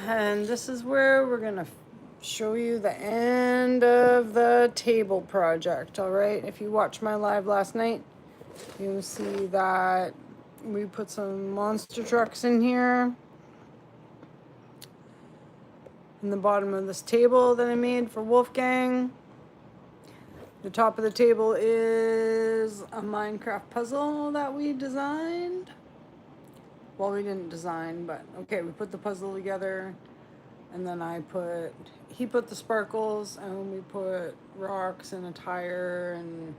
and this is where we're gonna show you the end of the table project. All right, if you watched my live last night, you'll see that we put some monster trucks in here in the bottom of this table that I made for Wolfgang. The top of the table is a Minecraft puzzle that we designed. Well, we didn't design, but okay, we put the puzzle together, and then he put the sparkles, and we put rocks and a tire, and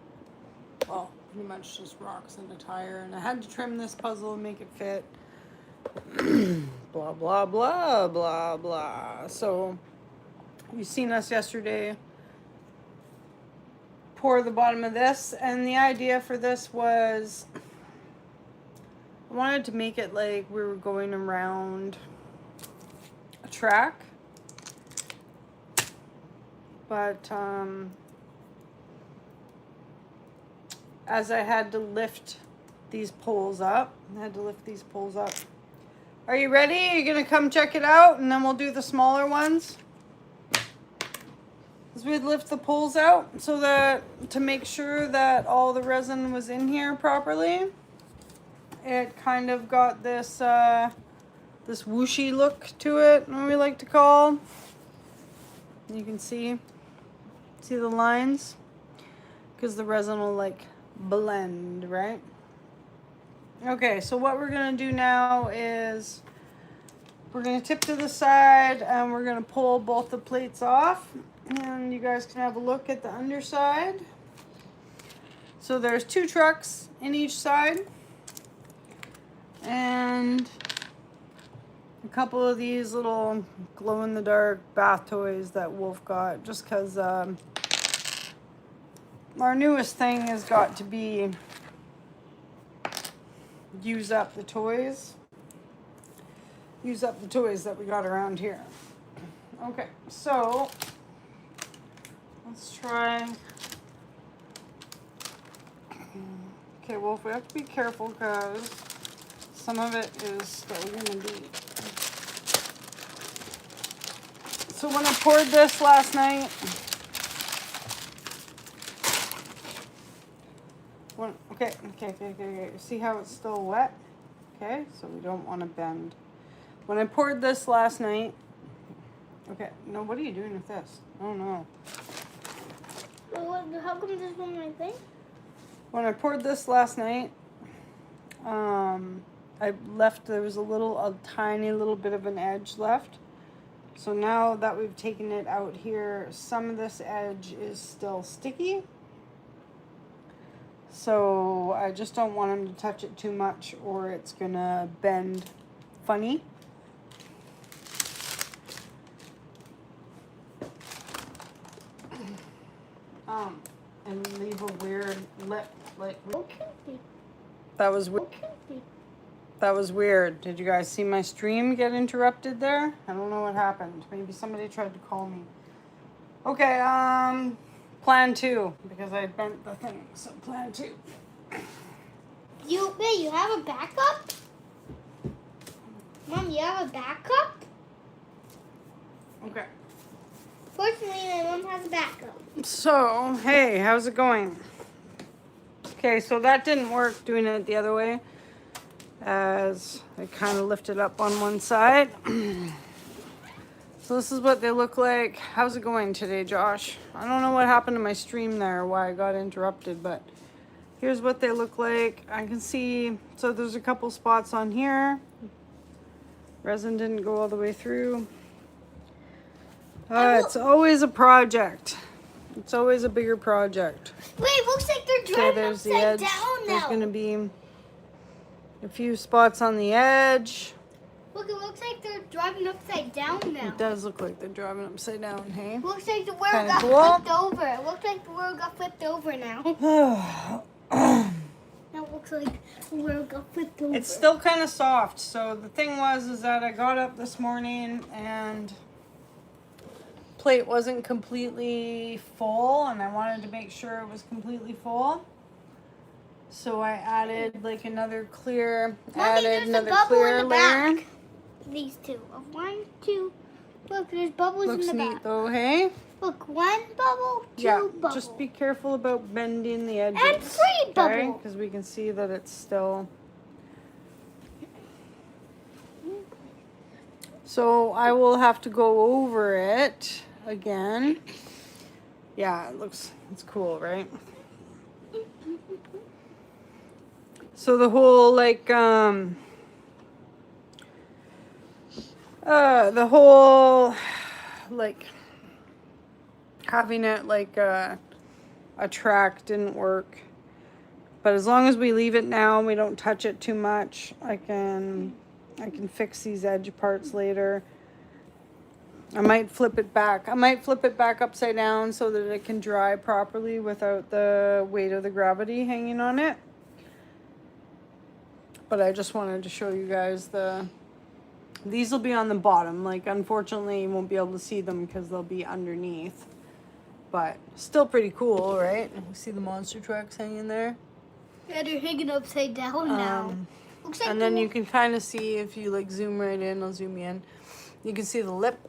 well, pretty much just rocks and a tire, and I had to trim this puzzle and make it fit. Blah, blah, blah, blah, blah. So, you've seen us yesterday pour the bottom of this, and the idea for this was I wanted to make it like we were going around a track, but as I had to lift these poles up, Are you ready? Are you gonna come check it out, and then we'll do the smaller ones? As we'd lift the poles out so that to make sure that all the resin was in here properly. It kind of got this this whooshy look to it, what we like to call. You can see the lines, because the resin will like blend, right? Okay, so what we're gonna do now is we're gonna tip to the side and we're gonna pull both the plates off, and you guys can have a look at the underside. So there's 2 trucks in each side, and a couple of these little glow-in-the-dark bath toys that Wolf got, just because our newest thing has got to be use up the toys that we got around here. Okay, so let's try. Okay, Wolf, we have to be careful because some of it is still gonna be. So when I poured this last night, okay. See how it's still wet? Okay, so we don't want to bend. When I poured this last night, okay, no, what are you doing with this? Oh no. Well, how come this one my thing? When I poured this last night, there was a tiny little bit of an edge left. So now that we've taken it out here, some of this edge is still sticky. So I just don't want him to touch it too much or it's gonna bend funny. And leave a weird lip, like. Okay. That was weird. Okay. That was weird. Did you guys see my stream get interrupted there? I don't know what happened. Maybe somebody tried to call me. Okay, plan 2, because I bent the thing, so plan 2. You have a backup? Mom, you have a backup? Okay. Fortunately, my mom has a backup. So, hey, how's it going? Okay, so that didn't work doing it the other way, as I kind of lifted up on one side. So this is what they look like. How's it going today, Josh? I don't know what happened to my stream there, why I got interrupted, but here's what they look like. I can see, so there's a couple spots on here. Resin didn't go all the way through. It's always a project. It's always a bigger project. Wait, looks like they're driving there's the upside edge. down now. There's going to be a few spots on the edge. Look, it looks like they're driving upside down now. It does look like they're driving upside down, hey? Looks like the world Kinda got cool. flipped over. It looks like the world got flipped over now. Now it looks like the world got flipped over. It's still kind of soft. So the thing is that I got up this morning and plate wasn't completely full, and I wanted to make sure it was completely full. So I added like another clear, Mommy, there's a another bubble clear in the layer. back. these two. One, two. Look, there's bubbles Looks in the neat back. though, hey? Look, one bubble, two Yeah, bubbles. just be careful about bending the edges. And three bubble. Because we can see that it's still... So I will have to go over it again. Yeah, it's cool, right? So the whole having it like a track didn't work. But as long as we leave it now and we don't touch it too much, I can fix these edge parts later. I might flip it back. I might flip it back upside down so that it can dry properly without the weight of the gravity hanging on it. But I just wanted to show you guys these will be on the bottom. Like, unfortunately, you won't be able to see them because they'll be underneath. But still pretty cool, right? You see the monster trucks hanging there? Yeah, they're hanging upside down now. Looks like And then you can kind of see, if you like zoom right in, I'll zoom in. You can see the lip.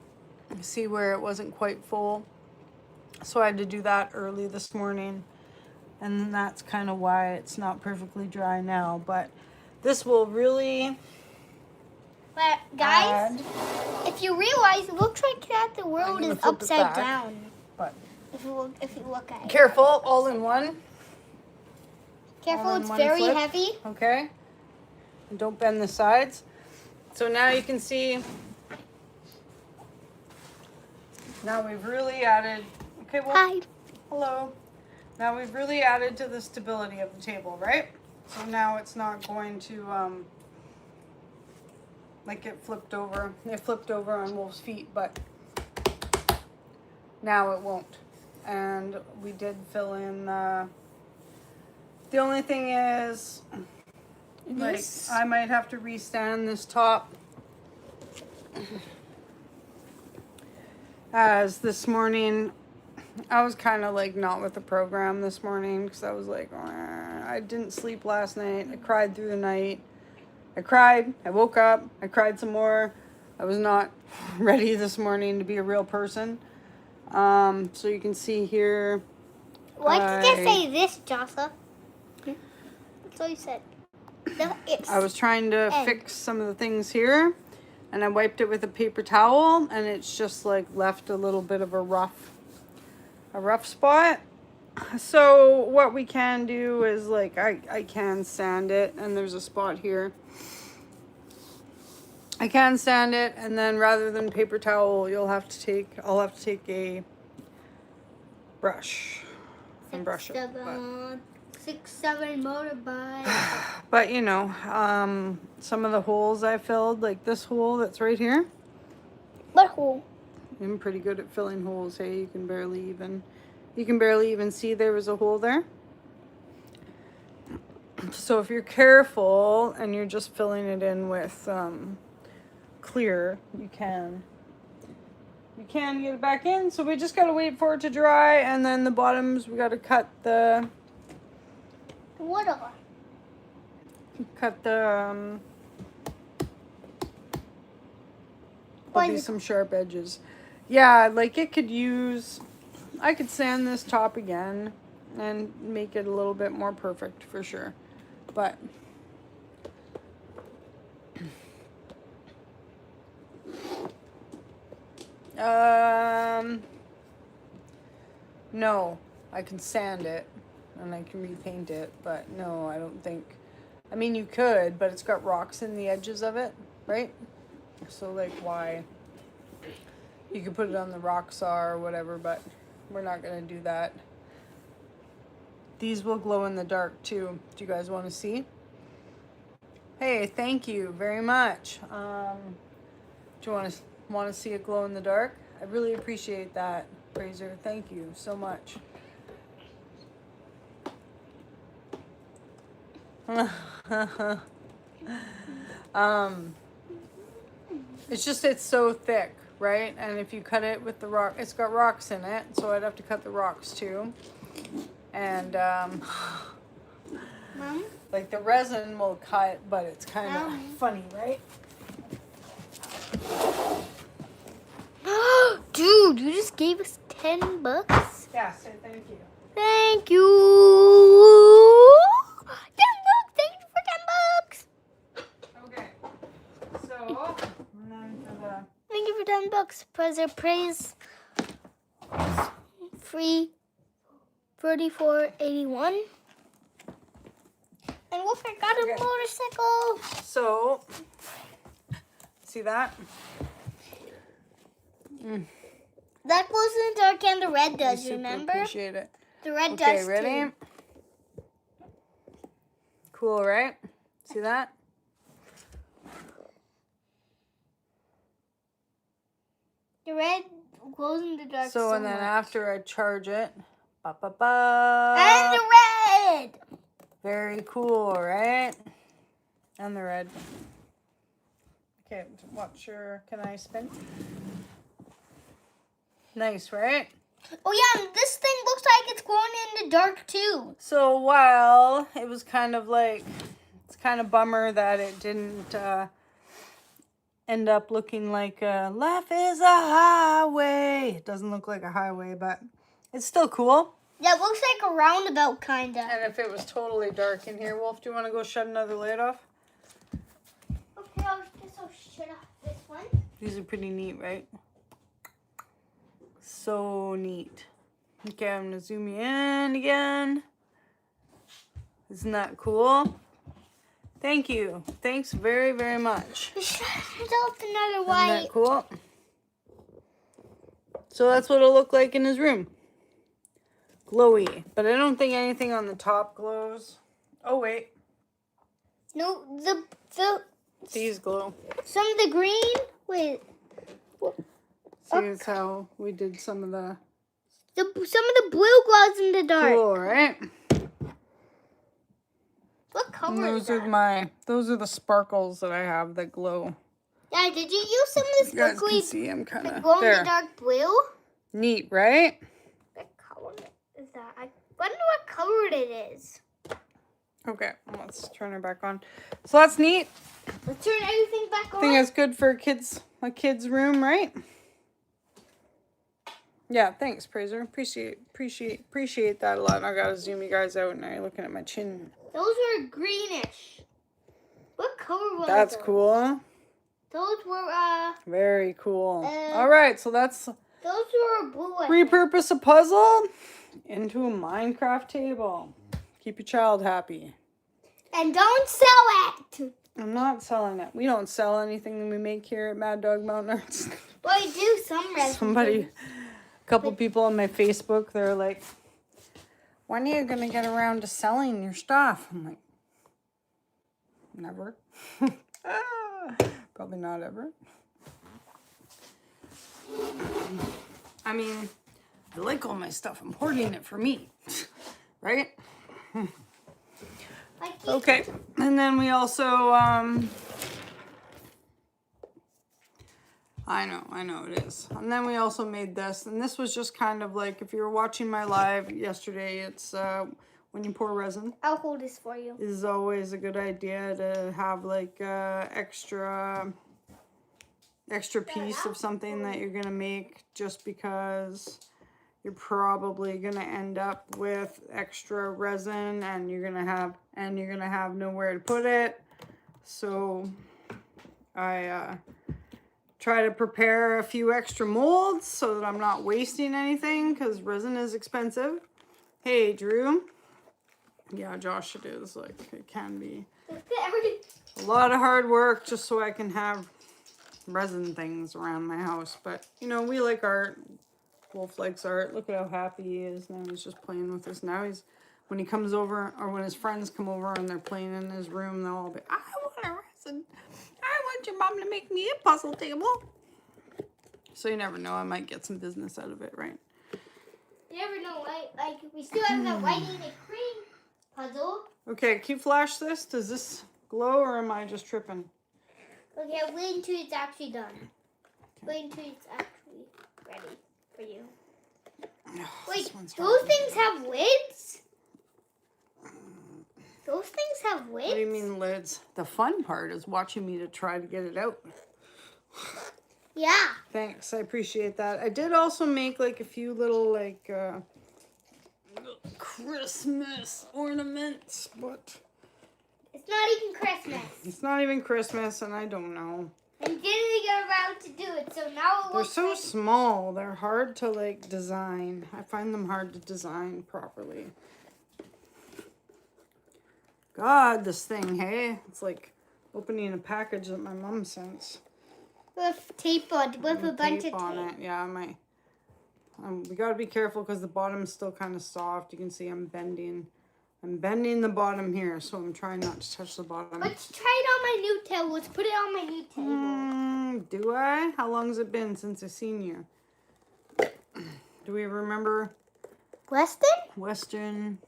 You see where it wasn't quite full. So I had to do that early this morning. And that's kind of why it's not perfectly dry now. But this will really... But guys, add. if you realize, it looks like that the world gonna is flip it upside back. down. But If you look at it. careful, all in one. Careful, all in it's one very flip. heavy. Okay. And don't bend the sides. So now you can see. Now we've really added. Okay, well. Hi. Hello. Now we've really added to the stability of the table, right? So now it's not going to like it flipped over. It flipped over on Wolf's feet, but now it won't. And we did fill in the only thing is like I might have to restand this top. As this morning I was kind of like not with the program this morning because I was like, I didn't sleep last night. I cried through the night. I cried. I woke up. I cried some more. I was not ready this morning to be a real person. So you can see here. Why did you say this, Jossa? That's all you said. No, I was trying to fix some of the things here. And I wiped it with a paper towel. And it's just like left a little bit of a rough spot. So what we can do is like I can sand it, and there's a spot here. I can sand it, and then rather than paper towel, I'll have to take a brush and brush it. 6-7 motorbike. But you know, some of the holes I filled, like this hole that's right here. What hole? I'm pretty good at filling holes. Hey, you can barely even see there was a hole there. So if you're careful and you're just filling it in with clear, you can get it back in. So we just gotta wait for it to dry, and then the bottoms we gotta cut the there'll be some sharp edges. Yeah, like I could sand this top again and make it a little bit more perfect for sure. But no, I can sand it and I can repaint it, but no, I don't think. I mean, you could, but it's got rocks in the edges of it, right? So like, why? You could put it on the rock saw or whatever, but we're not gonna do that. These will glow in the dark too. Do you guys want to see? Hey, thank you very much. Do you want to see it glow in the dark? I really appreciate that, Fraser. Thank you so much. It's so thick, right? And if you cut it with the rock, it's got rocks in it, so I'd have to cut the rocks too. And Mom? like the resin will cut, but it's kind of funny, right? Dude, you just gave us $10. Yeah, say thank you. Thank you. $10. Thank you for $10. Okay. So, and then for the... Thank you for $10. Praise free 34.81. And look, I got a motorcycle. So, see that? That glows in the dark and the red I does, super remember? appreciate it. The red Okay, does ready? too. Cool, right? See that? The red glows in the dark So, and then much. after I charge it, ba-ba-ba. And the red! Very cool, right? And the red. Okay, watch your, can I spin? Nice, right? Oh yeah, and this thing looks like it's glowing in the dark too. So while it was kind of like, it's kind of bummer that it didn't end up looking like life is a highway. It doesn't look like a highway, but it's still cool. Yeah, it looks like a roundabout kinda. And if it was totally dark in here, Wolf, do you want to go shut another light off? Okay, I guess I'll shut off this one. These are pretty neat, right? So neat. Okay, I'm gonna zoom you in again. Isn't that cool? Thank you. Thanks very, very much. Shut off another Isn't light. that cool? So that's what it'll look like in his room. Glowy. But I don't think anything on the top glows. Oh, wait. No, These glow. some of the green. Wait, See, it's how we did some of the... some of the blue glows in the dark. Cool, right? What color And is that? those are the sparkles that I have that glow. Yeah, did you use some of the You guys can sparkly see I'm kind of glow in the there. dark blue? Neat, right? What color is that? I wonder what color it is. Okay, let's turn her back on. So that's neat. Let's turn everything back I on. think it's good for a kid's room, right? Yeah, thanks, Praiser. Appreciate that a lot. I gotta zoom you guys out, and now you're looking at my chin. Those were greenish. What color was That's those? cool. Those were Very cool. All right, so that's those were blue. I think. repurpose a puzzle into a Minecraft table. Keep your child happy. And don't sell it. I'm not selling it. We don't sell anything that we make here at Maddogmountainarts. Well, we do some resin. A couple people on my Facebook, they're like, when are you going to get around to selling your stuff? I'm like, never. Probably not ever. I mean, I like all my stuff. I'm hoarding it for me. Right? Okay. And then we also, I know it is. And then we also made this. And this was just kind of like, if you were watching my live yesterday, it's when you pour resin. I'll hold this for you. It is always a good idea to have like extra piece of something that you're going to make, just because you're probably going to end up with extra resin and you're going to have nowhere to put it. So I try to prepare a few extra molds so that I'm not wasting anything, because resin is expensive. Hey, Drew. Yeah, Josh, it is. Like, it can be a lot of hard work just so I can have resin things around my house. But, you know, we like art. Wolf likes art. Look at how happy he is. Now he's just playing with us. Now when he comes over, or when his friends come over and they're playing in his room, they'll all be, I want a resin. I want your mom to make me a puzzle table. So you never know. I might get some business out of it, right? You never know, right? Like, we still have that white and cream puzzle. Okay, can you flash this? Does this glow, or am I just tripping? Okay, wait until it's actually done. Wait until it's actually ready for you. Wait, those things have lids? Those things have lids? What do you mean lids? The fun part is watching me to try to get it out. Yeah. Thanks, I appreciate that. I did also make like a few little like Christmas ornaments, but It's not even Christmas. it's not even Christmas, and I don't know. And didn't get around to do it, so now it They're looks so like... small. They're hard to like design. I find them hard to design properly. God, this thing, hey? It's like opening a package that my mom sent. With tape on, with a bunch of on tape. it. Yeah, we gotta be careful because the bottom's still kind of soft. You can see I'm bending the bottom here, so I'm trying not to touch the bottom. Let's try it on my new table. Let's put it on my new table. Do I? How long has it been since I've seen you? Do we remember? Weston.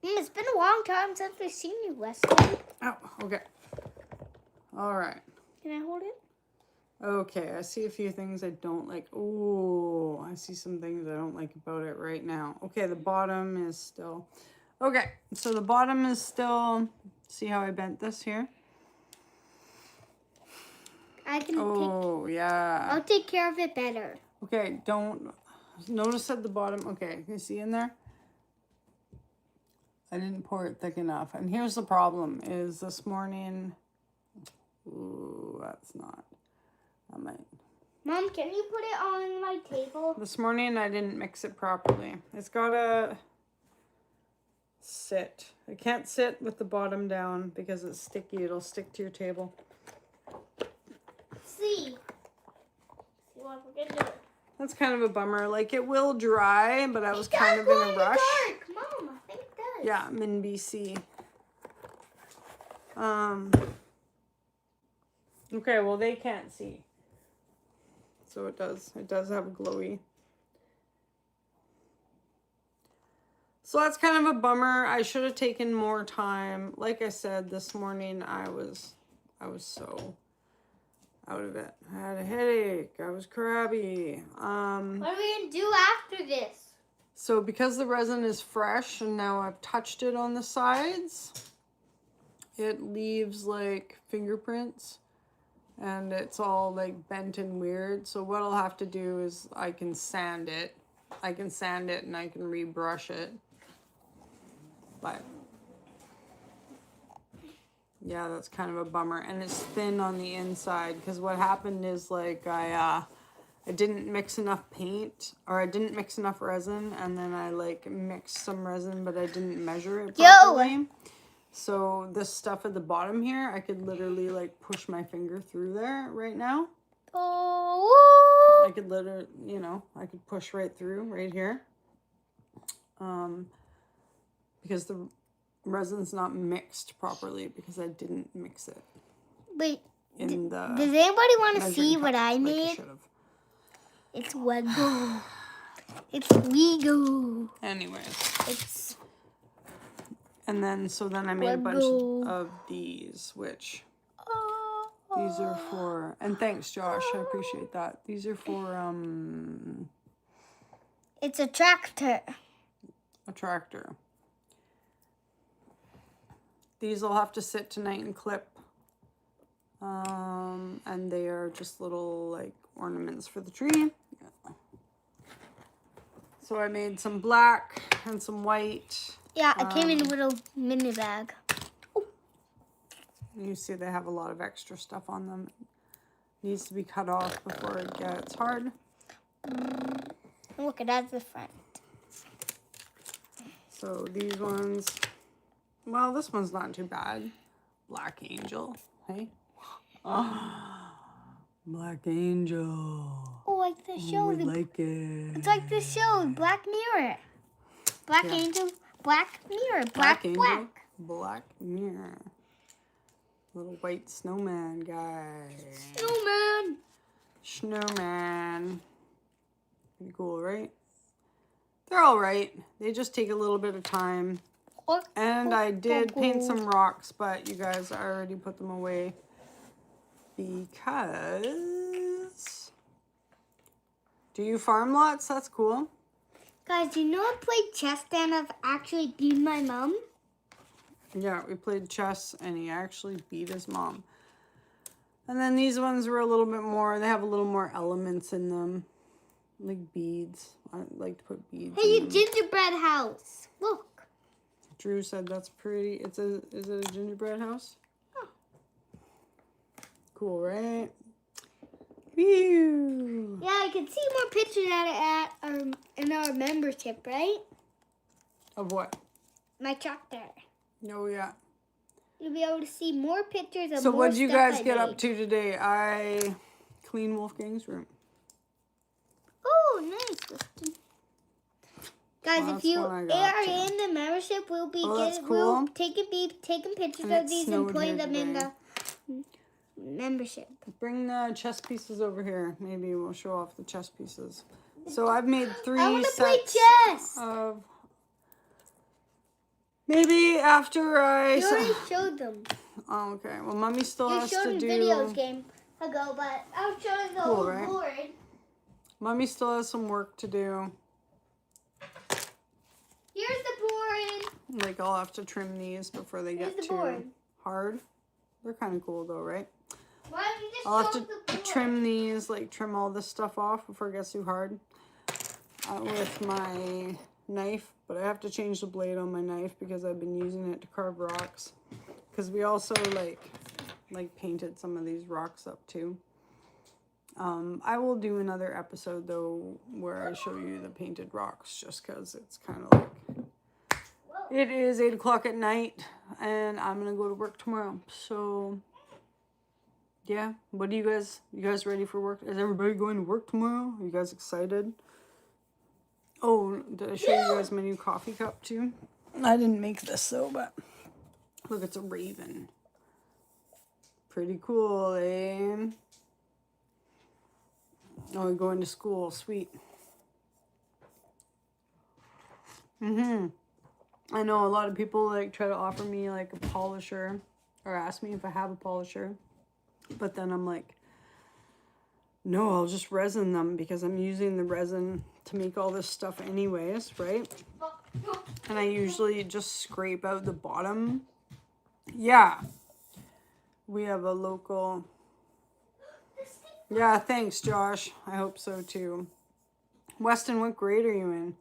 It's been a long time since we've seen you, Weston. Oh, okay. All right. Can I hold it? Okay, I see a few things I don't like. Oh, I see some things I don't like about it right now. Okay, the bottom is still... Okay, so the bottom is still... See how I bent this here? Yeah. I'll take care of it better. Okay, don't... Notice at the bottom... Okay, can you see in there? I didn't pour it thick enough. And here's the problem, is this morning... Ooh, that's not... I might... Mom, can you put it on my table? This morning I didn't mix it properly. It's gotta sit. It can't sit with the bottom down because it's sticky. It'll stick to your table. See what we're gonna do. That's kind of a bummer. Like, it will dry, but I was kind of in a rush. Dark. Mom, I think it does. Yeah, I'm in BC. Okay, well, they can't see. So it does have a glowy. So that's kind of a bummer. I should have taken more time. Like I said, this morning I was so out of it. I had a headache. I was crabby. What are we gonna do after this? So because the resin is fresh and now I've touched it on the sides, it leaves like fingerprints. And it's all like bent and weird. So what I'll have to do is I can sand it. And I can rebrush it. But yeah, that's kind of a bummer. And it's thin on the inside because what happened is like I didn't mix enough paint, or I didn't mix enough resin, and then I like mixed some resin but I didn't measure it properly. So this stuff at the bottom here, I could literally like push my finger through there right now. Oh. I could literally, I could push right through right here. Because the resin's not mixed properly because I didn't mix it. Wait, does anybody want to see what I made? It's Lego. It's Lego. Anyways. And then, then I made a bunch of these, which these are for, and thanks, Josh, I appreciate that. These are for, it's a tractor. A tractor. These will have to sit tonight and clip. And they are just little, like, ornaments for the tree. Yeah. So I made some black and some white. Yeah, it came in a little mini bag. You see they have a lot of extra stuff on them. It needs to be cut off before it gets hard. Look, that's the front. So these ones, well, this one's not too bad. Black Angel, hey? Oh, Black Angel. Oh, like the show. We like it. It's like the show, Black Mirror. Black Angel. Black Mirror, Black. Black Mirror. Little white snowman guy. Snowman. Pretty cool, right? They're all right. They just take a little bit of time. And I did paint some rocks, but you guys, I already put them away because... Do you farm lots? That's cool. Guys, you know I played chess and I've actually beat my mom? Yeah, we played chess and he actually beat his mom. And then these ones were a little bit more, they have a little more elements in them. Like beads. I like to put beads Hey, in a them. gingerbread house. Look. Drew said that's pretty. Is it a gingerbread house? Oh. Cool, right? Whew. Yeah, I can see more pictures in our membership, right? Of what? My tractor. Oh, yeah. You'll be able to see more pictures of So more what did you guys I get up made. to today? I cleaned Wolfgang's room. Oh, nice. Guys, Well, if you that's what I got are up to. in the membership, we'll be that's we'll cool. taking pictures And of it these and snowed putting here them in today. the membership. Bring the chess pieces over here. Maybe we'll show off the chess pieces. So I've made I 3 want to play sets chess. of... Maybe after I... You already showed them. Oh, okay. Well, Mommy still You has showed to them do... videos game ago, but I'm showing the Cool, whole right? board. Mommy still has some work to do. Here's the board. Like, I'll have to trim these before they Here's get the too board. hard. They're kind of cool, though, right? Why don't you just I'll have show to the board? trim these, like, trim all this stuff off before it gets too hard with my knife. But I have to change the blade on my knife because I've been using it to carve rocks. Because we also, like painted some of these rocks up, too. I will do another episode, though, where I show you the painted rocks, just because it's kind of like... It is 8 o'clock at night, and I'm going to go to work tomorrow. So, yeah. What do you guys ready for work? Is everybody going to work tomorrow? Are you guys excited? Oh, did I show you guys my new coffee cup, too? I didn't make this, though, but look, it's a raven. Pretty cool, eh? Oh, we're going to school. Sweet. I know a lot of people like try to offer me like a polisher or ask me if I have a polisher. But then I'm like, no, I'll just resin them because I'm using the resin to make all this stuff anyways, right? And I usually just scrape out the bottom. Yeah. We have a local... Yeah, thanks, Josh. I hope so, too. Weston, what grade are you in?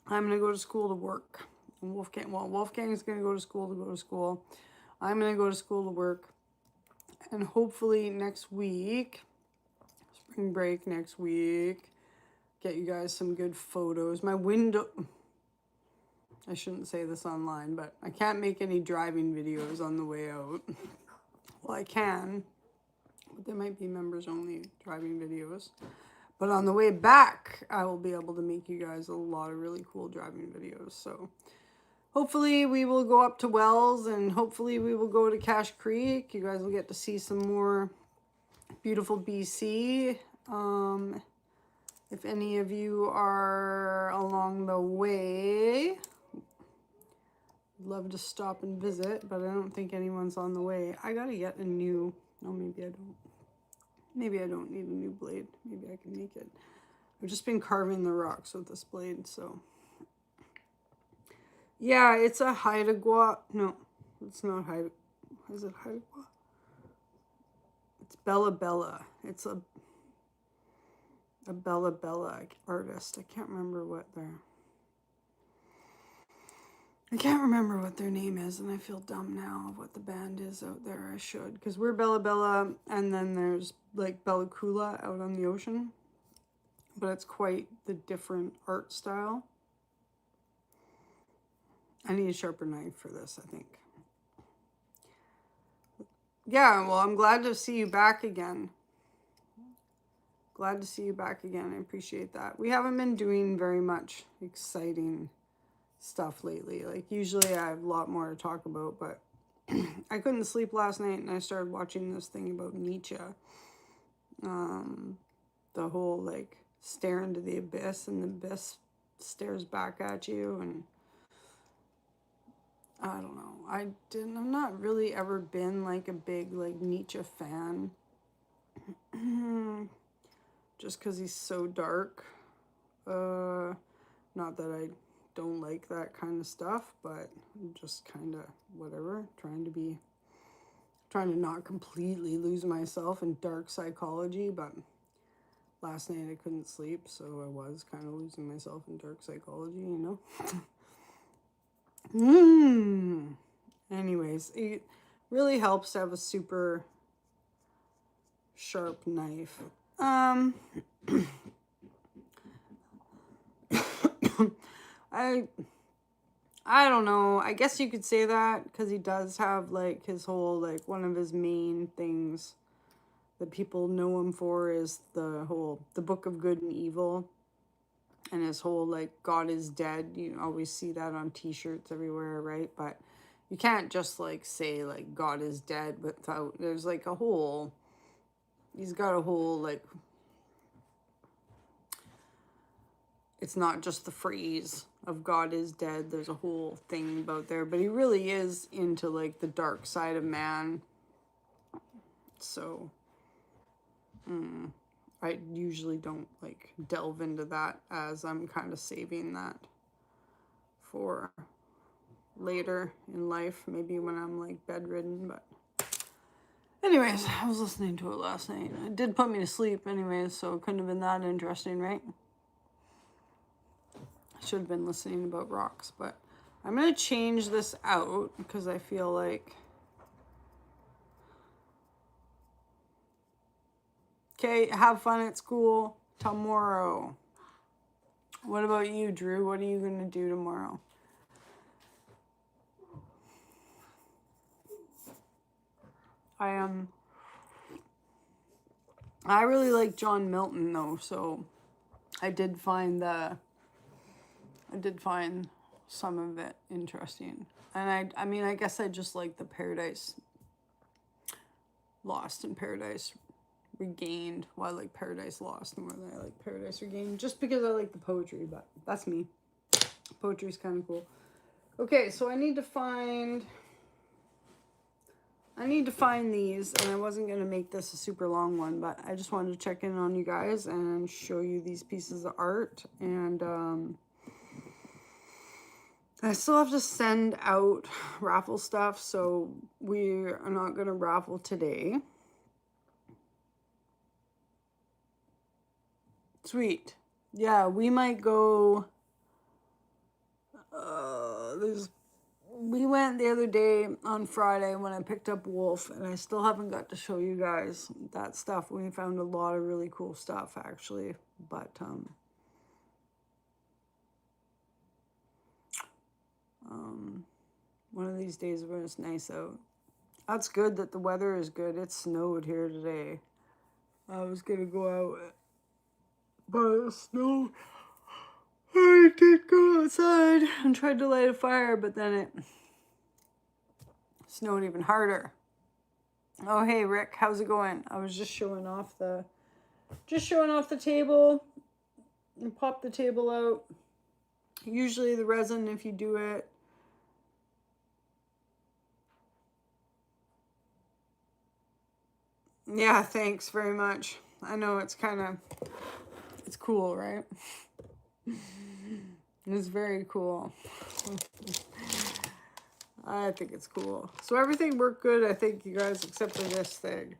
I'm going to go to school to work. Wolfgang's going to go to school. I'm going to go to school to work. And hopefully next week, spring break next week, get you guys some good photos. My window... I shouldn't say this online, but I can't make any driving videos on the way out. Well, I can, but they might be members only driving videos. But on the way back, I will be able to make you guys a lot of really cool driving videos. So hopefully we will go up to Wells, and hopefully we will go to Cache Creek. You guys will get to see some more beautiful BC. If any of you are along the way, I'd love to stop and visit, but I don't think anyone's on the way. I gotta get a new... No, maybe I don't. Maybe I don't need a new blade. Maybe I can make it. I've just been carving the rocks with this blade, so... Yeah, it's a Haidagua. No, it's not Haidagua. Is it Haidagua? It's Bella Bella. It's a Bella Bella artist. I can't remember what their name is, and I feel dumb now of what the band is out there. I should, because we're Bella Bella, and then there's like Bella Coola out on the ocean, but it's quite the different art style. I need a sharper knife for this, I think. Yeah, well, I'm glad to see you back again. Glad to see you back again. I appreciate that. We haven't been doing very much exciting stuff lately. Like, usually I have a lot more to talk about, but I couldn't sleep last night, and I started watching this thing about Nietzsche. The whole, like, stare into the abyss, and the abyss stares back at you, and I don't know. I've not really ever been, like, a big, like, Nietzsche fan. Just because he's so dark. Not that I don't like that kind of stuff, but I'm just kind of whatever, trying to not completely lose myself in dark psychology, but last night I couldn't sleep, so I was kind of losing myself in dark psychology, you know? Anyways, it really helps to have a super sharp knife. I don't know. I guess you could say that because he does have like his whole, like, one of his main things that people know him for is the Book of Good and Evil, and his whole, like, God is dead. You always see that on t-shirts everywhere, right? But you can't just, like, say, like, God is dead without, there's like a whole, he's got a whole, like, it's not just the phrase of God is dead. There's a whole thing about there, but he really is into, like, the dark side of man. So I usually don't, like, delve into that, as I'm kind of saving that for later in life, maybe when I'm, like, bedridden. But anyways, I was listening to it last night. It did put me to sleep anyways, so it couldn't have been that interesting, right? I should have been listening about rocks, but I'm going to change this out because I feel like... Okay, have fun at school tomorrow. What about you, Drew? What are you going to do tomorrow? I really like John Milton, though, so I did find some of it interesting. And I mean, I guess I just like the Paradise Lost and Paradise Regained. Well, I like Paradise Lost more than I like Paradise Regained, just because I like the poetry, but that's me. Poetry's kind of cool. Okay, so I need to find these, and I wasn't going to make this a super long one, but I just wanted to check in on you guys and show you these pieces of art. And I still have to send out raffle stuff, so we are not going to raffle today. Sweet. Yeah, we might go... we went the other day on Friday when I picked up Wolf, and I still haven't got to show you guys that stuff. We found a lot of really cool stuff, actually. But, one of these days when it's nice out. That's good that the weather is good. It snowed here today. I was going to go out, but it snowed. I did go outside and tried to light a fire, but then it snowed even harder. Oh, hey, Rick, how's it going? I was just showing off the table. And pop the table out. Usually the resin, if you do it, yeah, thanks very much. I know it's cool, right? It's very cool. I think it's cool. So everything worked good, I think, you guys, except for this thing.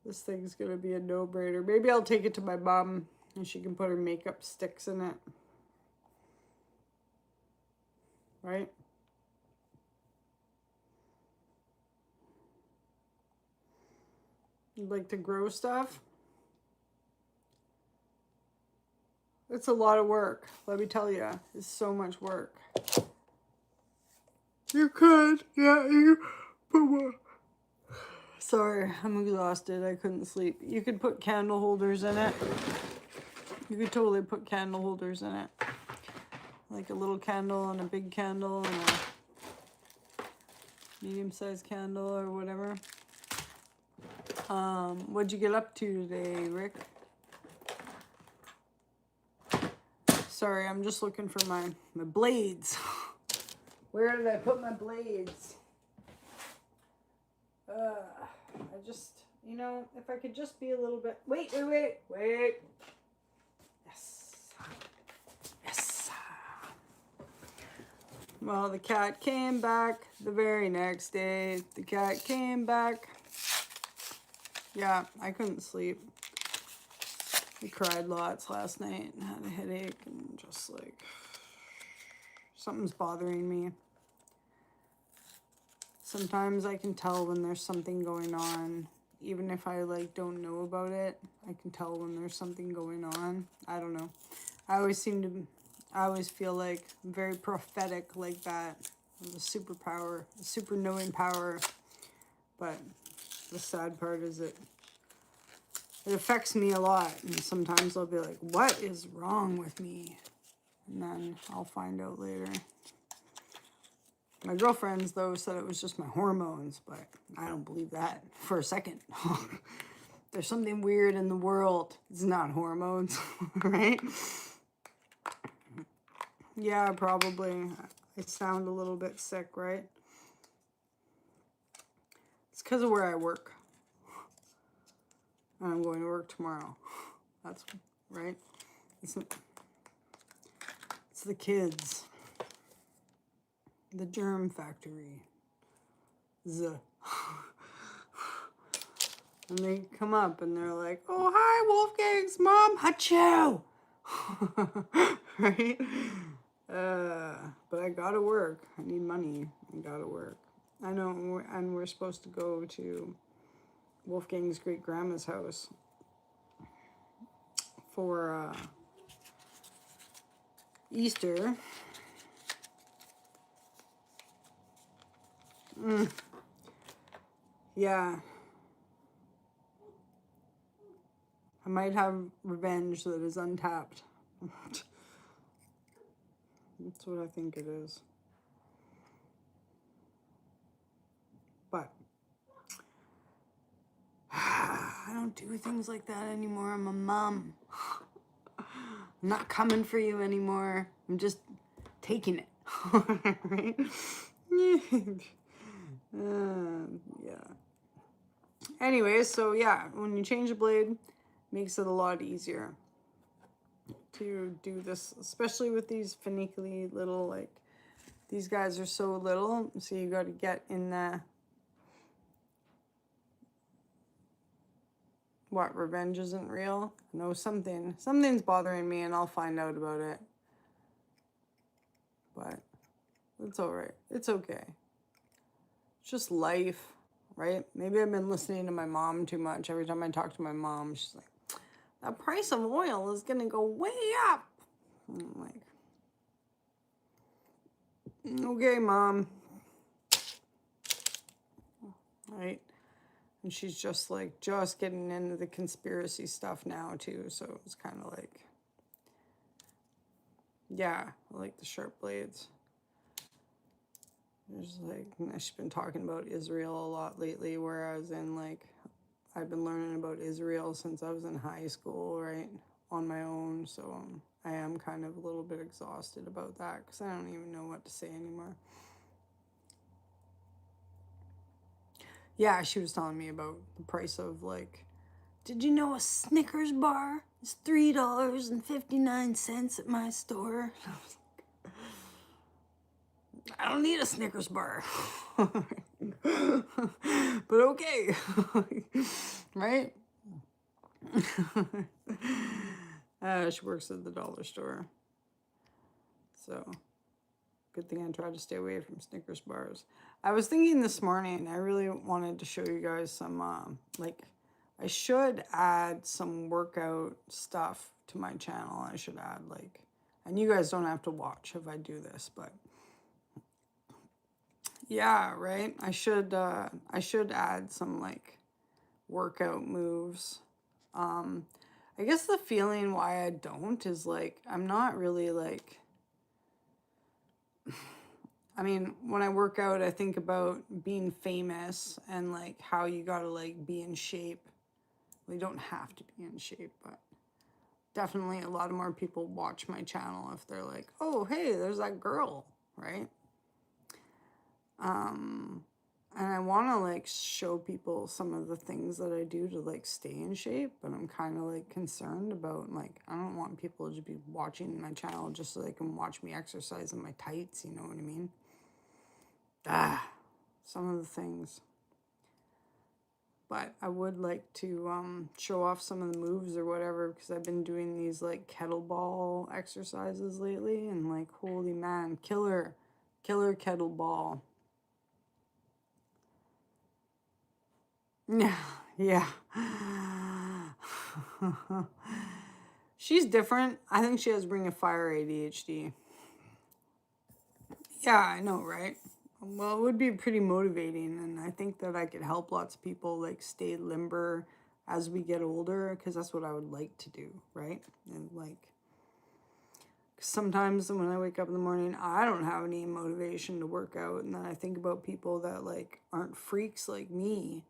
This thing's going to be a no-brainer. Maybe I'll take it to my mom and she can put her makeup sticks in it. Right? You'd like to grow stuff? It's a lot of work, let me tell you. It's so much work. You could, yeah, but what? Sorry, I'm exhausted. I couldn't sleep. You could put candle holders in it. You could totally put candle holders in it. Like a little candle and a big candle and a medium-sized candle or whatever. What'd you get up to today, Rick? Sorry, I'm just looking for my blades. Where did I put my blades? I just, you know, if I could just be a little bit... Wait. Yes. Well, the cat came back the very next day. The cat came back. Yeah, I couldn't sleep. I cried lots last night and had a headache and just like something's bothering me. Sometimes I can tell when there's something going on. Even if I like don't know about it, I can tell when there's something going on. I don't know. I always feel like very prophetic like that. The superpower, the super knowing power. But the sad part is it affects me a lot. And sometimes I'll be like, what is wrong with me? And then I'll find out later. My girlfriends, though, said it was just my hormones, but I don't believe that for a second. There's something weird in the world. It's not hormones, right? Yeah, probably. I sound a little bit sick, right? It's because of where I work. And I'm going to work tomorrow. That's right. It's the kids. The germ factory. And they come up and they're like, oh, hi, Wolfgang's mom. Hachu! Right? But I gotta work. I need money. I gotta work. I know, and we're supposed to go to Wolfgang's great grandma's house for Easter. Yeah. I might have revenge that is untapped. That's what I think it is. But I don't do things like that anymore. I'm a mom. I'm not coming for you anymore. I'm just taking it. Right? Yeah. Anyway, so yeah, when you change a blade, makes it a lot easier to do this, especially with these finicky little, like, these guys are so little, so you got to get in the, what, revenge isn't real? No, something's bothering me, and I'll find out about it. But it's all right. It's okay. It's just life, right? Maybe I've been listening to my mom too much. Every time I talk to my mom, she's like, the price of oil is going to go way up. And I'm like, okay, Mom. Right? And she's just like, just getting into the conspiracy stuff now, too. So it's kind of like, yeah, I like the sharp blades. There's like, she's been talking about Israel a lot lately, whereas in like, I've been learning about Israel since I was in high school, right? On my own. So I am kind of a little bit exhausted about that because I don't even know what to say anymore. Yeah, she was telling me about the price of, like, did you know a Snickers bar is $3.59 at my store? I don't need a Snickers bar. But okay. Right? She works at the dollar store. So, good thing I try to stay away from Snickers bars. I was thinking this morning, I really wanted to show you guys some, like, I should add some workout stuff to my channel. I should add, like, and you guys don't have to watch if I do this, but yeah, right? I should add some, like, workout moves. I guess the feeling why I don't is, like, I'm not really, like, I mean, when I work out, I think about being famous and, like, how you gotta, like, be in shape. Well, you don't have to be in shape, but definitely a lot of more people watch my channel if they're like, oh, hey, there's that girl, right? And I want to like show people some of the things that I do to like stay in shape, but I'm kind of like concerned about like I don't want people to be watching my channel just so they can watch me exercise in my tights, you know what I mean? Some of the things. But I would like to show off some of the moves or whatever, because I've been doing these like kettlebell exercises lately, and like holy man, killer kettlebell. Yeah, yeah. She's different. I think she has Ring of Fire ADHD. Yeah, I know, right? Well, it would be pretty motivating, and I think that I could help lots of people like stay limber as we get older, because that's what I would like to do, right? And like sometimes when I wake up in the morning, I don't have any motivation to work out, and then I think about people that like aren't freaks like me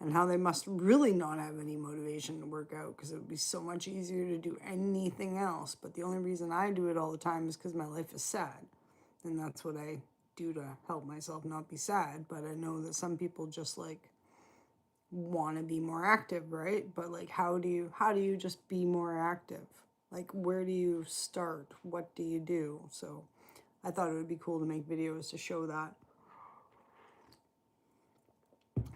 and how they must really not have any motivation to work out, because it would be so much easier to do anything else. But the only reason I do it all the time is because my life is sad, and that's what I do to help myself not be sad. But I know that some people just like want to be more active, right? But like how do you just be more active? Like where do you start? What do you do? So I thought it would be cool to make videos to show that.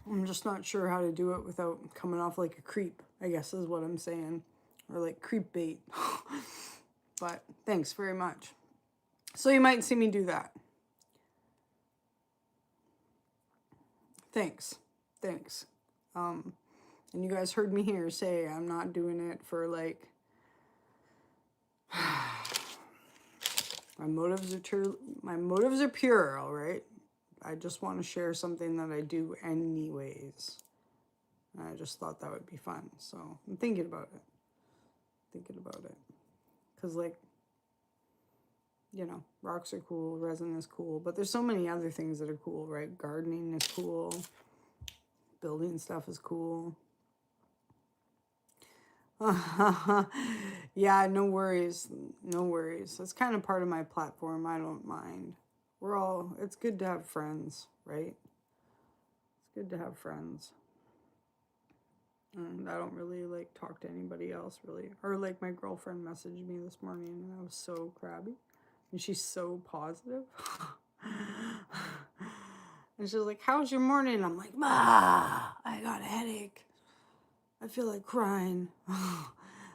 I'm just not sure how to do it without coming off like a creep, I guess is what I'm saying. Or like creep bait. But thanks very much. So you might see me do that. Thanks. And you guys heard me here say I'm not doing it for like my motives are pure, all right? I just want to share something that I do anyways. And I just thought that would be fun. So I'm thinking about it. Because like, you know, rocks are cool, resin is cool, but there's so many other things that are cool, right? Gardening is cool. Building stuff is cool. Yeah, no worries. That's kind of part of my platform. I don't mind. It's good to have friends, right? It's good to have friends. And I don't really like talk to anybody else really. Or like my girlfriend messaged me this morning and I was so crabby. And she's so positive. And she's like, how's your morning? I'm like, I got a headache. I feel like crying.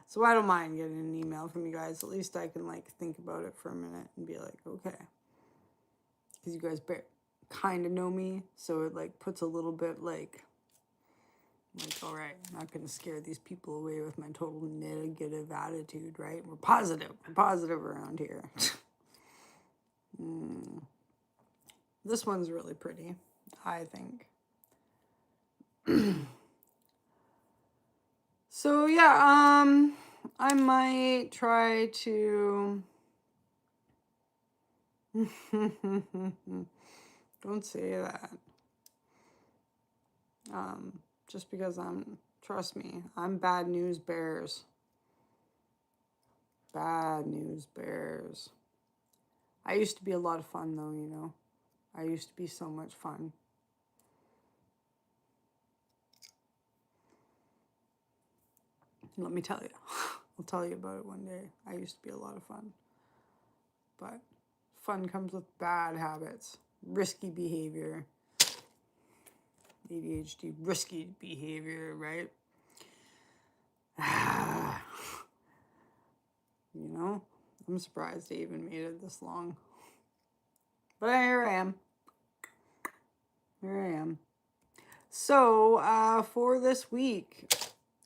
So I don't mind getting an email from you guys. At least I can like think about it for a minute and be like, okay. Because you guys kind of know me. So it like puts a little bit like, all right, I'm not going to scare these people away with my total negative attitude, right? We're positive around here. This one's really pretty, I think. So yeah, I might try to don't say that. Just because trust me, I'm bad news bears. Bad news bears. I used to be a lot of fun though, you know. I used to be so much fun. Let me tell you. I'll tell you about it one day. I used to be a lot of fun. But fun comes with bad habits. Risky behavior. ADHD, risky behavior, right? You know, I'm surprised I even made it this long. But here I am. So, for this week,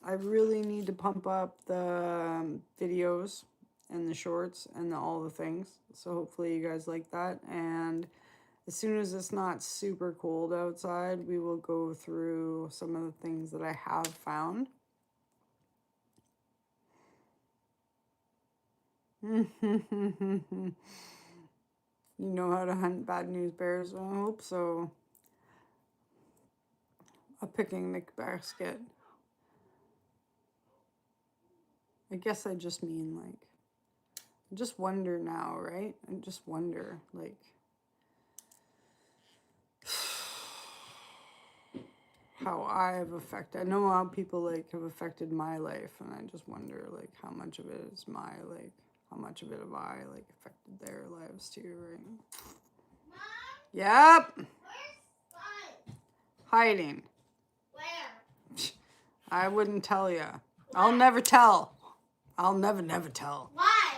I really need to pump up the videos and the shorts and all the things. So hopefully you guys like that. And as soon as it's not super cold outside, we will go through some of the things that I have found. You know how to hunt bad news bears? I hope so. A picnic basket. I guess I just mean like, I just wonder now, right? I just wonder, like, how I have affected. I know how people like have affected my life, and I just wonder like how much of it is my like how much of it have I like affected their lives too, right? Mom, Yep. where's Spud? Hiding. Where? I wouldn't tell you. I'll never tell. I'll never tell. Why?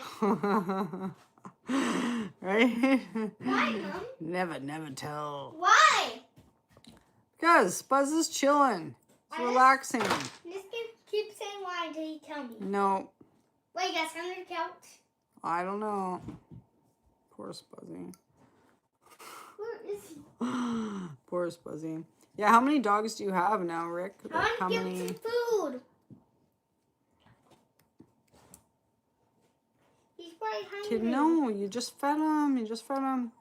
Right? Why, Mom? Never tell. Why? Because Buzz is chilling. It's relaxing. Just keep saying why until you tell me. No. Wait, you guys under the couch? I don't know. Poor Spuzzy. Where is he? Poor Spuzzy. Yeah, how many dogs do you have now, Rick? Like, I want to give him some food. He's probably hungry. No, you just fed him. You just fed him.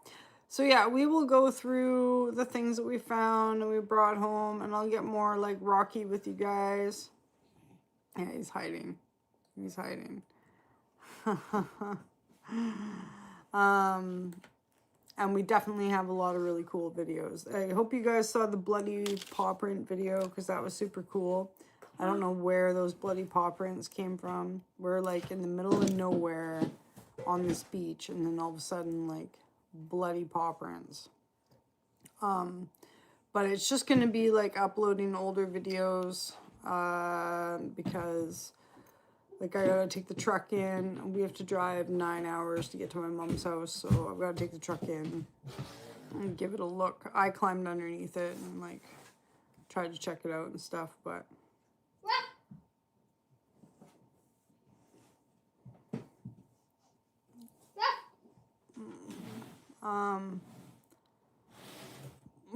So yeah, we will go through the things that we found and we brought home, and I'll get more like rocky with you guys. Yeah, he's hiding. He's hiding. And we definitely have a lot of really cool videos. I hope you guys saw the bloody paw print video because that was super cool. I don't know where those bloody paw prints came from. We're like in the middle of nowhere on this beach, and then all of a sudden like bloody paw prints. But it's just gonna be like uploading older videos because like I gotta take the truck in. We have to drive 9 hours to get to my mom's house, so I've gotta take the truck in and give it a look. I climbed underneath it and like tried to check it out and stuff, but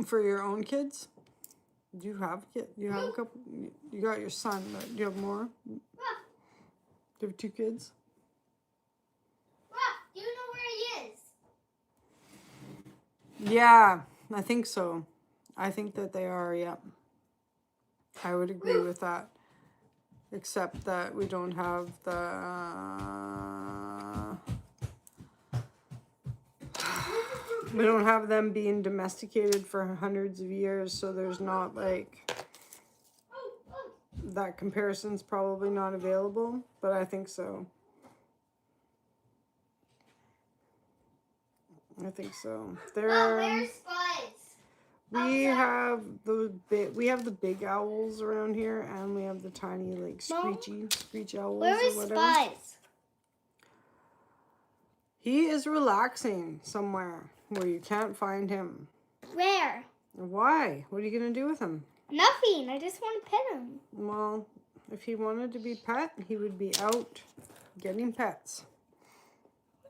for your own kids? Do you have kids? You have a couple? You got your son, but do you have more? Do you have 2 kids? Do you know where he is? Yeah, I think so. I think that they are, yeah. I would agree with that. Except that we don't have we don't have them being domesticated for hundreds of years, so there's not like that comparison's probably not available, but I think so. I think so. Where's Spud? We have the big owls around here, and we have the tiny like screech owls Where is or whatever. Spud? He is relaxing somewhere where you can't find him. Where? Why? What are you gonna do with him? Nothing. I just want to pet him. Well, if he wanted to be pet, he would be out getting pets.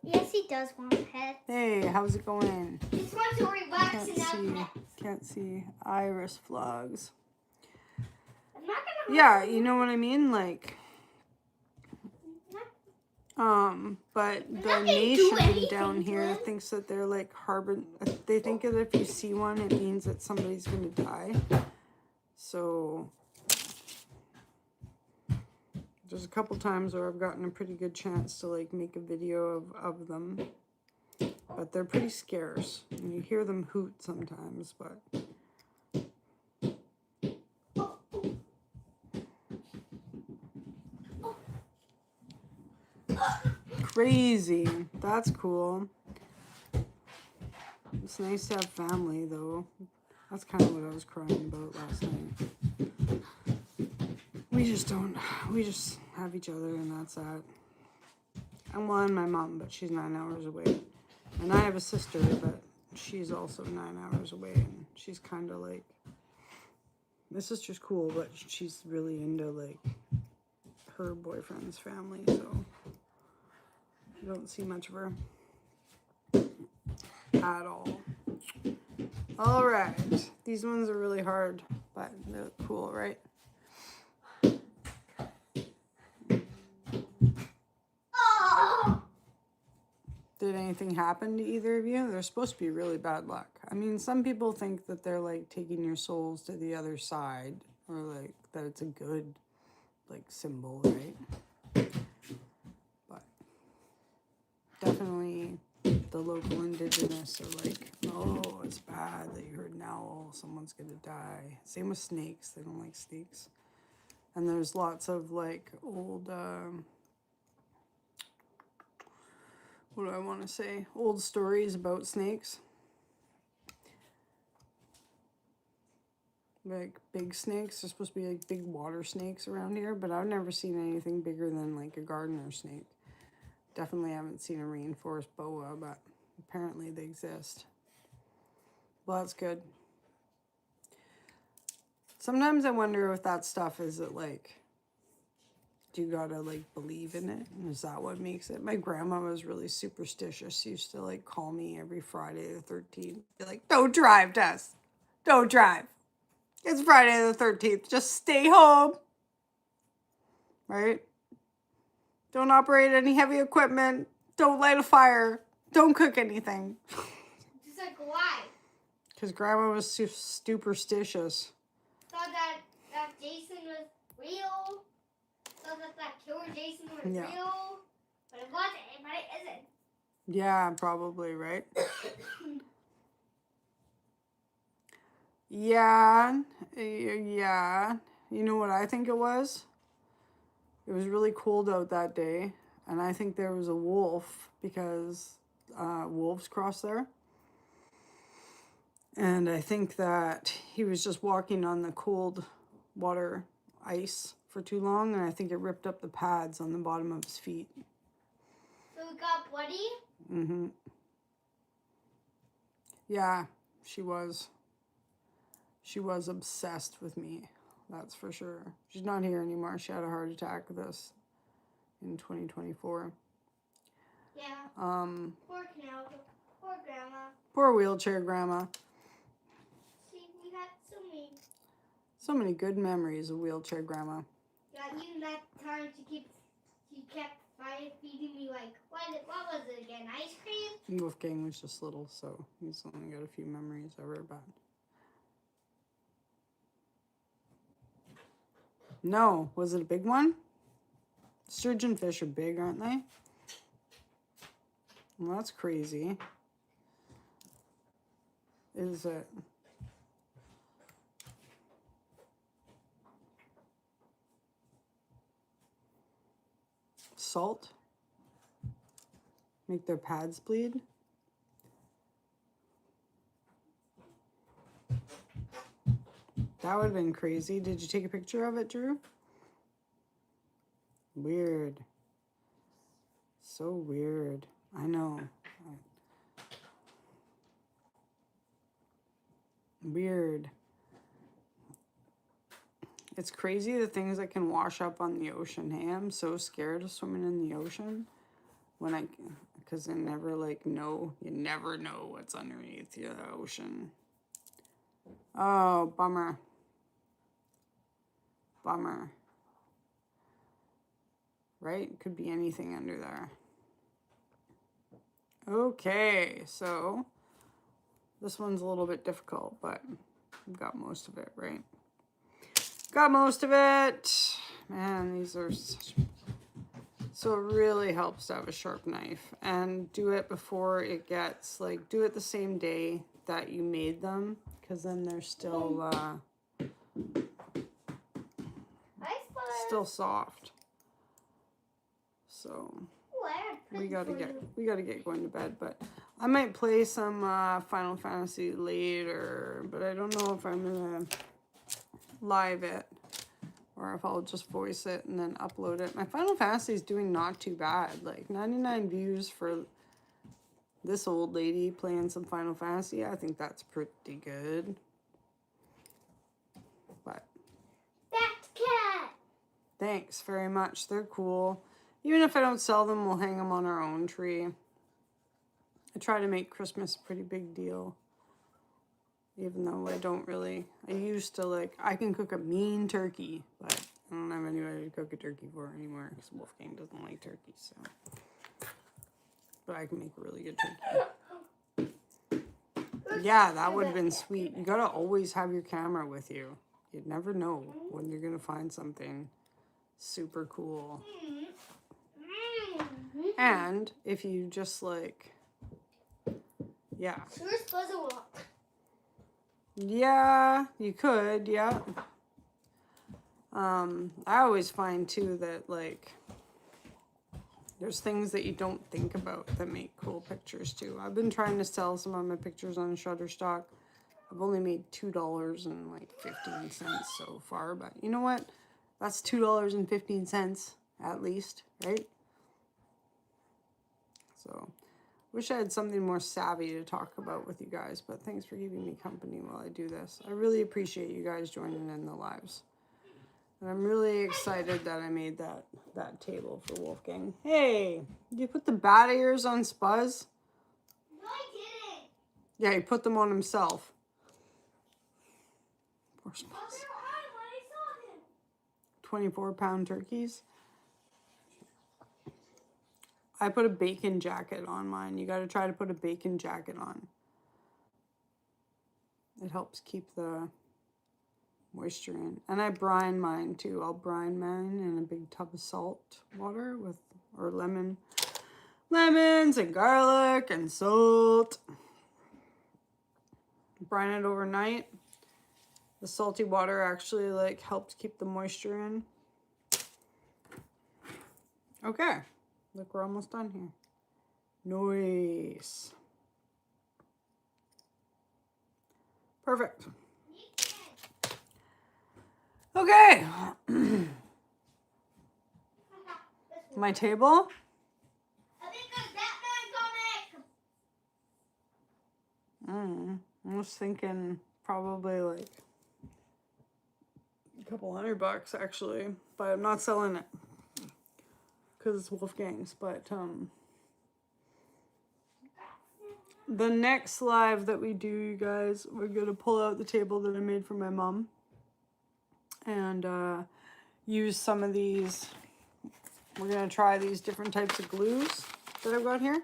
Yes, he does want pets. Hey, how's it going? He just wants to relax and have pets. Can't see. Iris vlogs. I'm not gonna. Yeah, you know what I mean? Like, but the nation down here thinks that they're like they think that if you see one, it means that somebody's gonna die. So there's a couple times where I've gotten a pretty good chance to like make a video of them, but they're pretty scarce. And you hear them hoot sometimes, but crazy. That's cool. It's nice to have family though. That's kind of what I was crying about last night. We just have each other, and that's that. And well, and my mom, but she's 9 hours away. And I have a sister, but she's also 9 hours away, and she's kind of like, my sister's cool, but she's really into like her boyfriend's family, so I don't see much of her at all. All right, these ones are really hard, but they're cool, right? Did anything happen to either of you? They're supposed to be really bad luck. I mean, some people think that they're like taking your souls to the other side, or like that it's a good like symbol, right? But definitely the local indigenous are like, oh, it's bad that you heard an owl, someone's gonna die. Same with snakes, they don't like snakes. And there's lots of like old, what do I want to say? Old stories about snakes. Like big snakes, there's supposed to be like big water snakes around here, but I've never seen anything bigger than like a gardener snake. Definitely haven't seen a rainforest boa, but apparently they exist. Well, that's good. Sometimes I wonder if that stuff is it like, do you gotta like believe in it? Is that what makes it? My grandma was really superstitious. She used to like call me every Friday the 13th. Be like, don't drive, Tess. Don't drive. It's Friday the 13th. Just stay home. Right? Don't operate any heavy equipment. Don't light a fire. Don't cook anything. Just like why? Because grandma was superstitious. Thought that Jason was real. Thought that killer Jason was real. But it wasn't. But it isn't. Yeah, probably, right? Yeah. You know what I think it was? It was really cold out that day, and I think there was a wolf because wolves cross there. And I think that he was just walking on the cold water ice for too long, and I think it ripped up the pads on the bottom of his feet. So it got bloody? Mm-hmm. Yeah, she was. She was obsessed with me. That's for sure. She's not here anymore. She had a heart attack with us in 2024. Yeah. Poor Canal. Poor grandma. Poor wheelchair grandma. See, we had so many good memories of wheelchair grandma. Yeah, even that time she kept feeding me like what was it again? Ice cream? Wolfgang was just little, so he's only got a few memories of her, but no, was it a big one? Sturgeon fish are big, aren't they? Well, that's crazy. Is it? Salt? Make their pads bleed? That would have been crazy. Did you take a picture of it, Drew? Weird. So weird. I know. Weird. It's crazy the things that can wash up on the ocean. Hey, I'm so scared of swimming in the ocean because I never you never know what's underneath the ocean. Oh, bummer. Bummer. Right? Could be anything under there. Okay, so this one's a little bit difficult, but I've got most of it, right? Got most of it. Man, these are such... So it really helps to have a sharp knife and do it before it gets, do it the same day that you made them, because then they're still, still soft. So we gotta get going to bed, but I might play some Final Fantasy later, but I don't know if I'm gonna live it or if I'll just voice it and then upload it. My Final Fantasy is doing not too bad, 99 views for this old lady playing some Final Fantasy. I think that's pretty good. But that's cat. Thanks very much. They're cool. Even if I don't sell them, we'll hang them on our own tree. I try to make Christmas a pretty big deal. Even though I don't really... I used to, I can cook a mean turkey, but I don't have anybody to cook a turkey for anymore because Wolfgang doesn't like turkey, so... But I can make a really good turkey. Yeah, that would have been sweet. You gotta always have your camera with you. You'd never know when you're gonna find something super cool. And if you just Yeah. Sure spuzz a lot. Yeah, you could, yeah. I always find too that like there's things that you don't think about that make cool pictures too. I've been trying to sell some of my pictures on Shutterstock. I've only made $2.15 so far, but you know what? That's $2.15 at least, right? So, wish I had something more savvy to talk about with you guys, but thanks for giving me company while I do this. I really appreciate you guys joining in the lives. And I'm really excited that I made that table for Wolfgang. Hey, you put the bat ears on Spuzz? No, I didn't. Yeah, he put them on himself. Poor Spuzz. Oh, they're hard when I saw them. 24-pound turkeys. I put a bacon jacket on mine. You got to try to put a bacon jacket on. It helps keep the moisture in. And I brine mine too. I'll brine mine in a big tub of salt water with, or lemons and garlic and salt. Brine it overnight. The salty water actually like helps keep the moisture in. Okay, look, we're almost done here. Nice. Perfect. Okay. My table. I think a Batman comic. I was thinking probably like a couple $100 actually, but I'm not selling it because it's Wolfgang's. But the next live that we do, you guys, we're gonna pull out the table that I made for my mom and use some of these. We're gonna try these different types of glues that I've got here.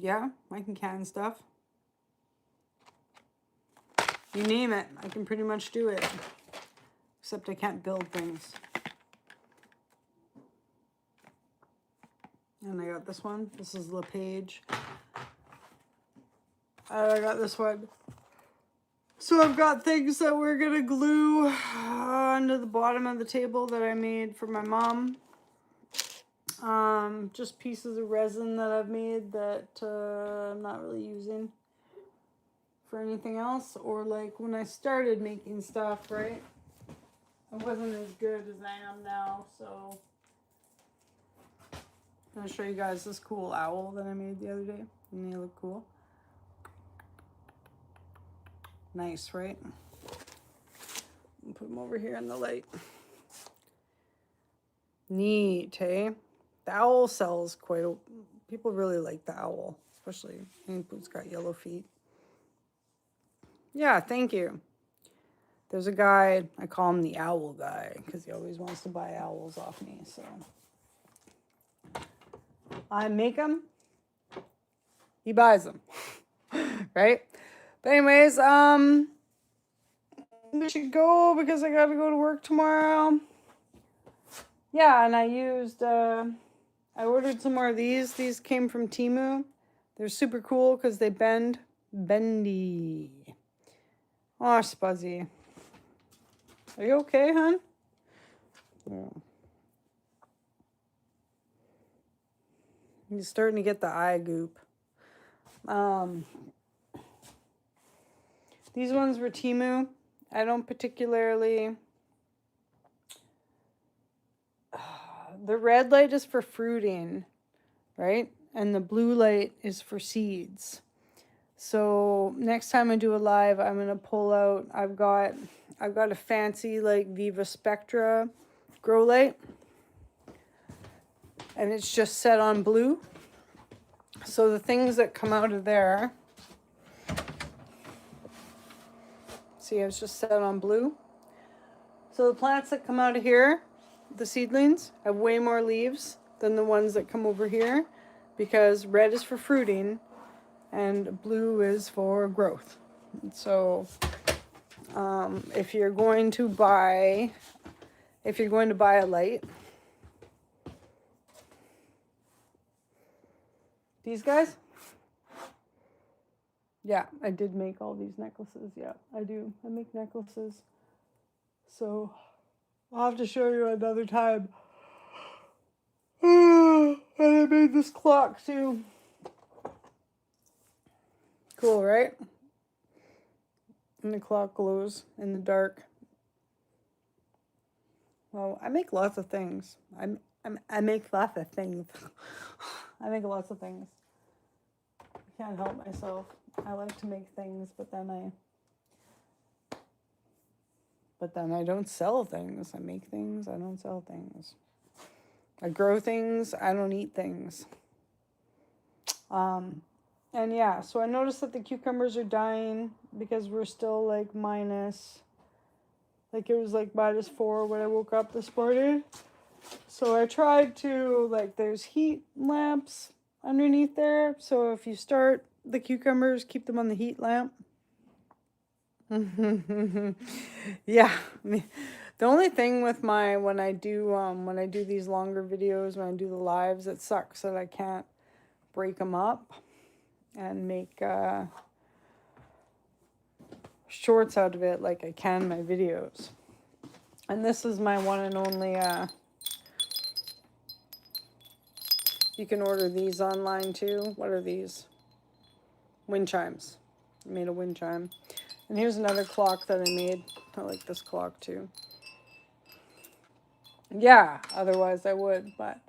Yeah, I can can stuff. You name it, I can pretty much do it. Except I can't build things. And I got this one. This is LePage. I got this one. So I've got things that we're gonna glue onto the bottom of the table that I made for my mom. Just pieces of resin that I've made that I'm not really using for anything else. Or like when I started making stuff, right? I wasn't as good as I am now, so I'm gonna show you guys this cool owl that I made the other day. And they look cool. Nice, right? Put them over here in the light. Neat, hey? The owl sells quite a... People really like the owl, especially anyone who's got yellow feet. Yeah, thank you. There's a guy, I call him the owl guy, because he always wants to buy owls off me, so... I make them, he buys them, right? But anyways, I should go because I gotta go to work tomorrow. Yeah, and I used, I ordered some more of these. These came from Temu. They're super cool because they bend. Bendy. Oh, Spuzzy. Are you okay, hon? Yeah. He's starting to get the eye goop. These ones were Temu. I don't particularly... The red light is for fruiting, right? And the blue light is for seeds. So next time I do a live, I'm gonna pull out. I've got a fancy like Viva Spectra grow light, and it's just set on blue. So the things that come out of there, see, it's just set on blue. So the plants that come out of here, the seedlings, have way more leaves than the ones that come over here, because red is for fruiting and blue is for growth. And so if you're going to buy a light, these guys, yeah, I did make all these necklaces. Yeah, I do. I make necklaces. So I'll have to show you another time. And I made this clock too. Cool, right? And the clock glows in the dark. Well, I make lots of things. I make lots of things. I make lots of things. I can't help myself. I like to make things, but then I don't sell things. I make things, I don't sell things. I grow things, I don't eat things. And yeah, so I noticed that the cucumbers are dying because we're still like minus, like it was like -4 when I woke up this morning. So I tried to, like, there's heat lamps underneath there. So if you start the cucumbers, keep them on the heat lamp. Yeah. I mean, the only thing with when I do these longer videos, when I do the lives, it sucks that I can't break them up and make shorts out of it like I can my videos. And this is my one and only, you can order these online too. What are these? Wind chimes. I made a wind chime. And here's another clock that I made. I like this clock too. Yeah, otherwise I would, but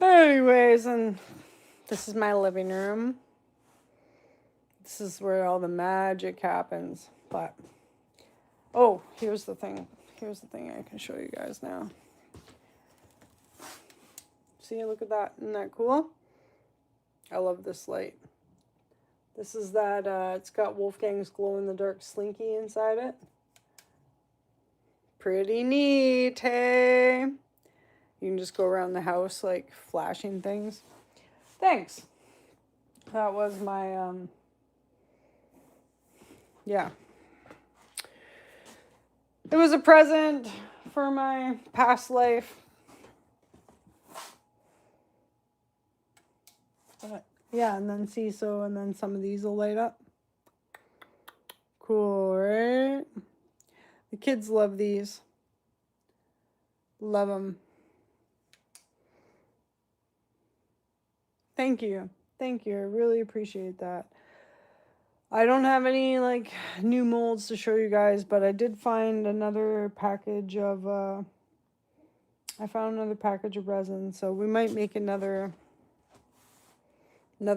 anyways, and this is my living room. This is where all the magic happens. But oh, here's the thing. Here's the thing I can show you guys now. See, look at that. Isn't that cool? I love this light. This is that, it's got Wolfgang's glow-in-the-dark slinky inside it. Pretty neat, hey? You can just go around the house, like, flashing things. Thanks. That was my, yeah. It was a present for my past life. Yeah, and then see, so, and then some of these will light up. Cool, right? The kids love these. Love them. Thank you. Thank you. I really appreciate that. I don't have any, like, new molds to show you guys, but I did find another package of, I found another package of resin, so we might make another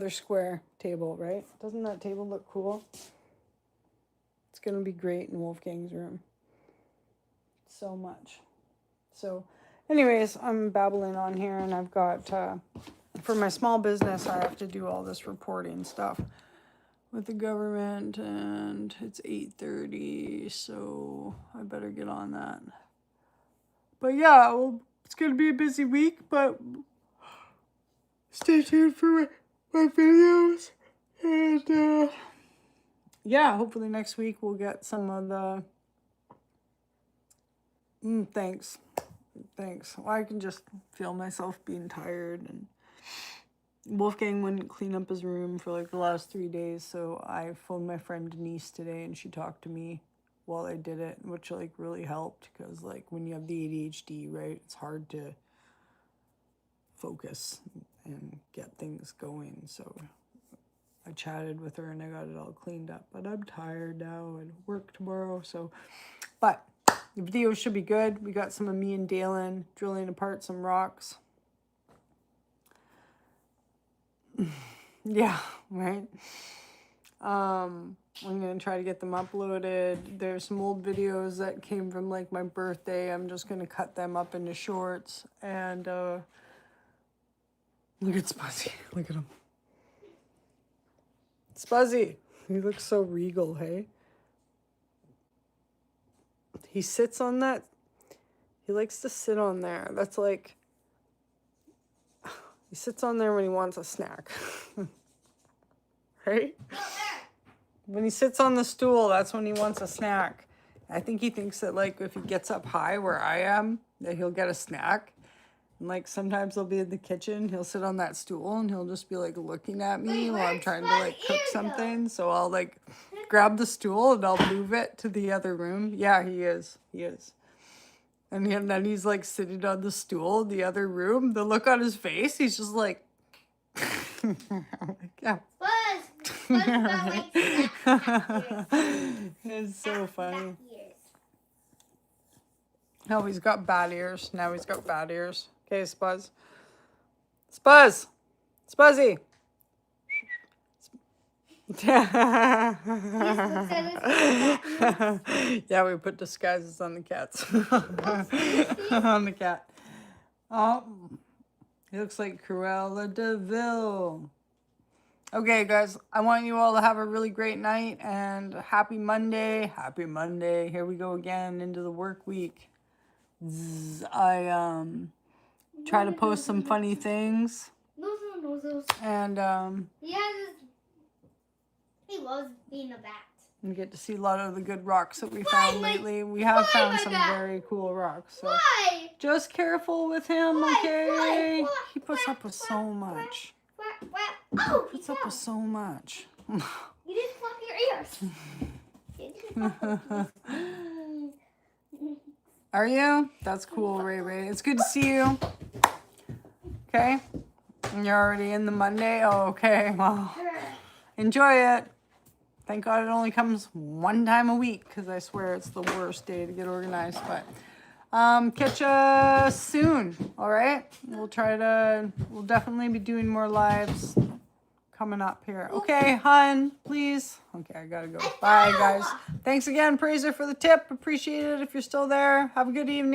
square table, right? Doesn't that table look cool? It's going to be great in Wolfgang's room. So much. So, anyways, I'm babbling on here, and I've got, for my small business, I have to do all this reporting stuff with the government, and it's 8:30, so I better get on that. But yeah, well, it's going to be a busy week, but stay tuned for my videos, and yeah, hopefully next week we'll get some of the, thanks, well, I can just feel myself being tired, and Wolfgang wouldn't clean up his room for like the last 3 days, so I phoned my friend Denise today, and she talked to me while I did it, which like really helped, because like when you have the ADHD, right, it's hard to focus and get things going. So I chatted with her and I got it all cleaned up, but I'm tired now and work tomorrow, so, but the video should be good. We got some of me and Dalen drilling apart some rocks. Yeah, right. I'm gonna try to get them uploaded. There's some old videos that came from like my birthday. I'm just gonna cut them up into shorts, and look at Spuzzy. Look at him. Spuzzy. He looks so regal, hey? He sits on that. He likes to sit on there. That's like, he sits on there when he wants a snack. Right? When he sits on the stool, that's when he wants a snack. I think he thinks that, like, if he gets up high where I am, that he'll get a snack. And, like, sometimes I'll be in the kitchen, he'll sit on that stool, and he'll just be, like, looking at me while I'm trying to, like, cook something. So I'll, like, grab the stool, and I'll move it to the other room. Yeah, he is. He is. And then he's, like, sitting on the stool in the other room. The look on his face, he's just, like... yeah. It's so funny. Oh, he's got bad ears. Now he's got bad ears. Okay, Spuzz. Spuzz! Spuzzy! Yeah, we put disguises on the cats. On the cat. Oh, he looks like Cruella de Vil. Okay, guys, I want you all to have a really great night and happy Monday. Happy Monday. Here we go again into the work week. I try to post some funny things. And he loves being a bat. You get to see a lot of the good rocks that we found lately. We have found some very cool rocks. So just careful with him, okay? He puts up with so much. Oh, Puts up with so much. You didn't flap your ears. Are you? That's cool, Ray Ray. It's good to see you. Okay? And you're already in the Monday? Oh, okay. Well, enjoy it. Thank God it only comes one time a week, because I swear it's the worst day to get organized. But catch us soon, all right? We'll definitely be doing more lives coming up here. Okay, hun, please. Okay, I gotta go. Bye, guys. Thanks again, Praiser, for the tip. Appreciate it if you're still there. Have a good evening.